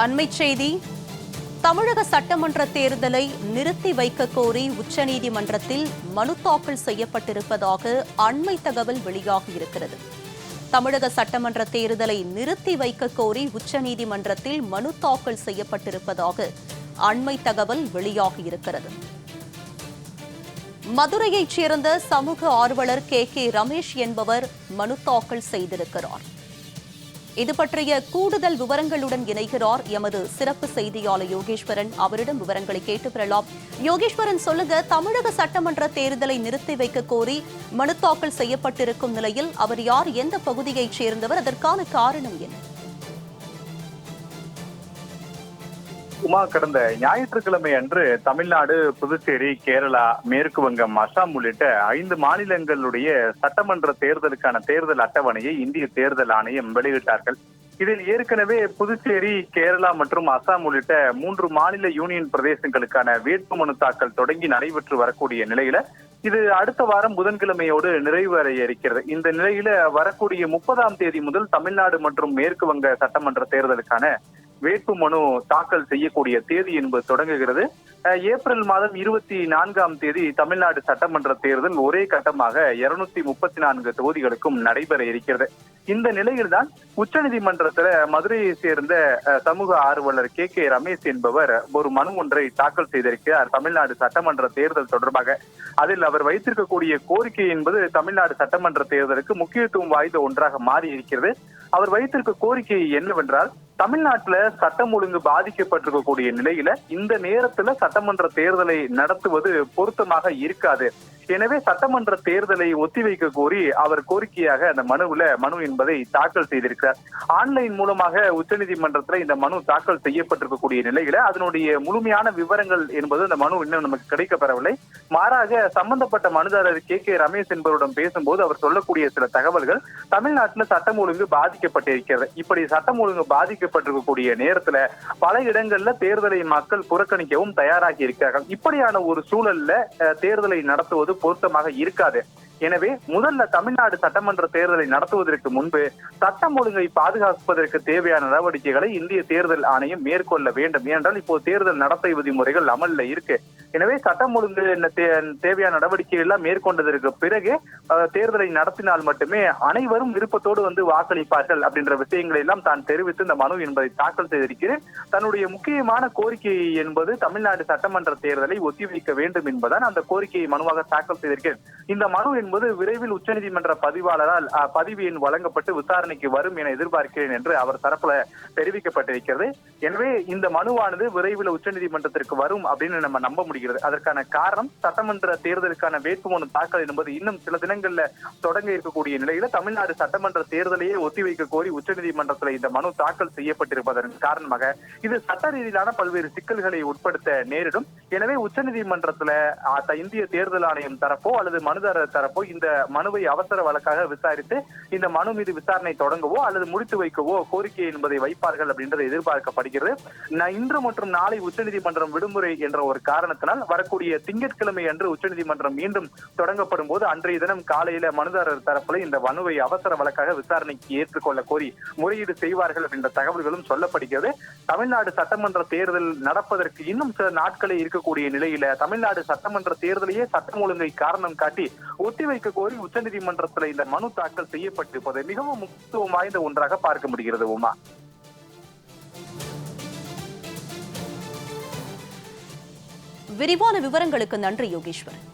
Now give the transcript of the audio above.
அண்மைச் செய்தி. தமிழக சட்டமன்ற தேர்தலை நிறுத்தி வைக்க கோரி உச்சநீதிமன்றத்தில் மனு தாக்கல் செய்யப்பட்டிருப்பதாக அண்மை தகவல் வெளியாகியிருக்கிறது. தமிழக சட்டமன்ற தேர்தலை நிறுத்தி வைக்க கோரி உச்சநீதிமன்றத்தில் மனு தாக்கல் செய்யப்பட்டிருப்பதாக அண்மை தகவல் வெளியாகியிருக்கிறது. மதுரையைச் சேர்ந்த சமூக ஆர்வலர் கே ரமேஷ் என்பவர் மனு தாக்கல் செய்திருக்கிறார். இது பற்றிய கூடுதல் விவரங்களுடன் இணைகிறார் எமது சிறப்பு செய்தியாளர் யோகேஸ்வரன். அவரிடம் விவரங்களை கேட்டு பெறலாம். யோகேஸ்வரன், சொல்லுங்க, தமிழக சட்டமன்ற தேர்தலை நிறுத்தி வைக்க கோரி மனு தாக்கல் செய்யப்பட்டிருக்கும் நிலையில் அவர் யார், எந்த பகுதியைச் சேர்ந்தவர், அதற்கான காரணம் என்ன? கடந்த ஞாயிற்றுக்கிழமை அன்று தமிழ்நாடு, புதுச்சேரி, கேரளா, மேற்கு வங்கம், அசாம் உள்ளிட்ட 5 மாநிலங்களுடைய சட்டமன்ற தேர்தலுக்கான தேர்தல் அட்டவணையை இந்திய தேர்தல் ஆணையம் வெளியிட்டார்கள். இதில் ஏற்கனவே புதுச்சேரி, கேரளா மற்றும் அசாம் உள்ளிட்ட 3 மாநில யூனியன் பிரதேசங்களுக்கான வேட்புமனு தாக்கல் தொடங்கி நடைபெற்று வரக்கூடிய நிலையில இது அடுத்த வாரம் புதன்கிழமையோடு நிறைவடைய இருக்கிறது. இந்த நிலையில வரக்கூடிய 30ஆம் தேதி முதல் தமிழ்நாடு மற்றும் மேற்கு வங்க சட்டமன்ற தேர்தலுக்கான வேட்புமனு தாக்கல் செய்யக்கூடிய தேதி என்பது தொடங்குகிறது. ஏப்ரல் மாதம் 24ஆம் தேதி தமிழ்நாடு சட்டமன்ற தேர்தல் ஒரே கட்டமாக 234 தொகுதிகளுக்கும் நடைபெற இருக்கிறது. இந்த நிலையில்தான் உச்சநீதிமன்றத்தில் மதுரையை சேர்ந்த சமூக ஆர்வலர் கே ரமேஷ் என்பவர் ஒரு மனு ஒன்றை தாக்கல் செய்திருக்கிறார் தமிழ்நாடு சட்டமன்ற தேர்தல் தொடர்பாக. அதில் அவர் வைத்திருக்கக்கூடிய கோரிக்கை என்பது தமிழ்நாடு சட்டமன்ற தேர்தலுக்கு முக்கியத்துவம் வாய்ந்த ஒன்றாக மாறி இருக்கிறது. அவர் வைத்திருக்க கோரிக்கை என்னவென்றால், தமிழ்நாட்டுல சட்டம் ஒழுங்கு பாதிக்கப்பட்டிருக்கக்கூடிய நிலையில இந்த நேரத்துல சட்டமன்ற தேர்தலை நடத்துவது பொருத்தமாக இருக்காது. எனவே சட்டமன்ற தேர்தலை ஒத்திவைக்க கோரி அவர் கோரிக்கையாக அந்த மனு என்பதை தாக்கல் செய்திருக்கிறார். ஆன்லைன் மூலமாக உச்சநீதிமன்றத்தில் இந்த மனு தாக்கல் செய்யப்பட்டிருக்கக்கூடிய நிலையில அதனுடைய முழுமையான விவரங்கள் என்பது அந்த மனு இன்னும் நமக்கு கிடைக்கப்பெறவில்லை. மாறாக சம்பந்தப்பட்ட மனுதாரர் கே ரமேஷ் என்பவரிடம் பேசும்போது அவர் சொல்லக்கூடிய சில தகவல்கள், தமிழ்நாட்டில் சட்டம் ஒழுங்கு பாதிக்கப்பட்டிருக்கிறது. இப்படி சட்டம் ஒழுங்கு பாதிக்கப்பட்டிருக்கக்கூடிய நேரத்துல பல இடங்கள்ல தேர்தலை மக்கள் புறக்கணிக்கவும் தயாராகி இருக்கிறார்கள். இப்படியான ஒரு சூழல்ல தேர்தலை நடத்துவது பொருத்தமாக இருக்காது. எனவே முதல்ல தமிழ்நாடு சட்டமன்ற தேர்தலை நடத்துவதற்கு முன்பு சட்டம் ஒழுங்கை பாதுகாப்பதற்கு தேவையான நடவடிக்கைகளை இந்திய தேர்தல் ஆணையம் மேற்கொள்ள வேண்டும். ஏனென்றால் இப்போ தேர்தல் நடத்தை விதிமுறைகள் அமல்ல இருக்கு. எனவே சட்டம் ஒழுங்கு தேவையான நடவடிக்கை எல்லாம் மேற்கொண்டதற்கு பிறகு தேர்தலை நடத்தினால் மட்டுமே அனைவரும் விருப்பத்தோடு வாக்களிப்பார்கள் அப்படின்ற விஷயங்களை எல்லாம் தான் தெரிவித்து இந்த மனு என்பதை தாக்கல் செய்திருக்கிறேன். தன்னுடைய முக்கியமான கோரிக்கை என்பது தமிழ்நாடு சட்டமன்ற தேர்தலை ஒத்திவைக்க வேண்டும் என்பதால் அந்த கோரிக்கையை மனுவாக தாக்கல் செய்திருக்கிறேன். இந்த மனு என்பது விரைவில் உச்சநீதிமன்ற பதிவாளரால் பதிவு எண் வழங்கப்பட்டு விசாரணைக்கு வரும் என எதிர்பார்க்கிறேன் என்று அவர் தரப்புல தெரிவிக்கப்பட்டிருக்கிறது. எனவே இந்த மனுவானது விரைவில் உச்சநீதிமன்றத்திற்கு வரும் அப்படின்னு நம்ம நம்ப முடிகிறது. அதற்கான காரணம், சட்டமன்ற தேர்தலுக்கான வேட்புமனு தாக்கல் என்பது இன்னும் சில தினங்கள்ல தொடங்க இருக்கக்கூடிய நிலையில தமிழ்நாடு சட்டமன்ற தேர்தலையே ஒத்திவைக்க கோரி உச்சநீதிமன்றத்தில் இந்த மனு தாக்கல் செய்யப்பட்டிருப்பதன் காரணமாக இது சட்ட ரீதியிலான பல்வேறு சிக்கல்களை உட்படுத்த நேரிடும். எனவே உச்சநீதிமன்றத்துல இந்திய தேர்தல் ஆணையம் தரப்போ அல்லது மனுதாரர் தரப்போ இந்த மனுவை அவசர வழக்காக விசாரித்து இந்த மனு மீது விசாரணை தொடங்கவோ அல்லது முடித்து வைக்கவோ கோரிக்கை என்பதை வைப்பார்கள் அப்படின்றது எதிர்பார்க்கப்படுகிறது. இன்று மற்றும் நாளை உச்சநீதிமன்றம் விடுமுறை என்ற ஒரு காரணத்தினால் வரக்கூடிய திங்கட்கிழமை அன்று உச்சநீதிமன்றம் மீண்டும் தொடங்கப்படும் போது அன்றைய தினம் காலையில மனுதாரர் தரப்புல இந்த மனுவை அவசர வழக்காக விசாரணைக்கு ஏற்றுக்கொள்ள கோரி முறையீடு செய்வார்கள் அப்படின்ற தகவல்களும் சொல்லப்படுகிறது. தமிழ்நாடு சட்டமன்ற தேர்தல் நடப்பதற்கு இன்னும் சில நாட்களே இருக்கக்கூடிய நிலையில தமிழ்நாடு சட்டமன்ற தேர்தலையே சட்டம் ஒழுங்கை காரணம் காட்டி ஒத்திவைக்க கோரி உச்சநீதிமன்றத்தில் இந்த மனு தாக்கல் செய்யப்பட்டிருப்பது மிகவும் முக்கியத்துவம் வாய்ந்த ஒன்றாக பார்க்க முடிகிறது. உமா, விரிவான விவரங்களுக்கு நன்றி யோகேஸ்வரன்.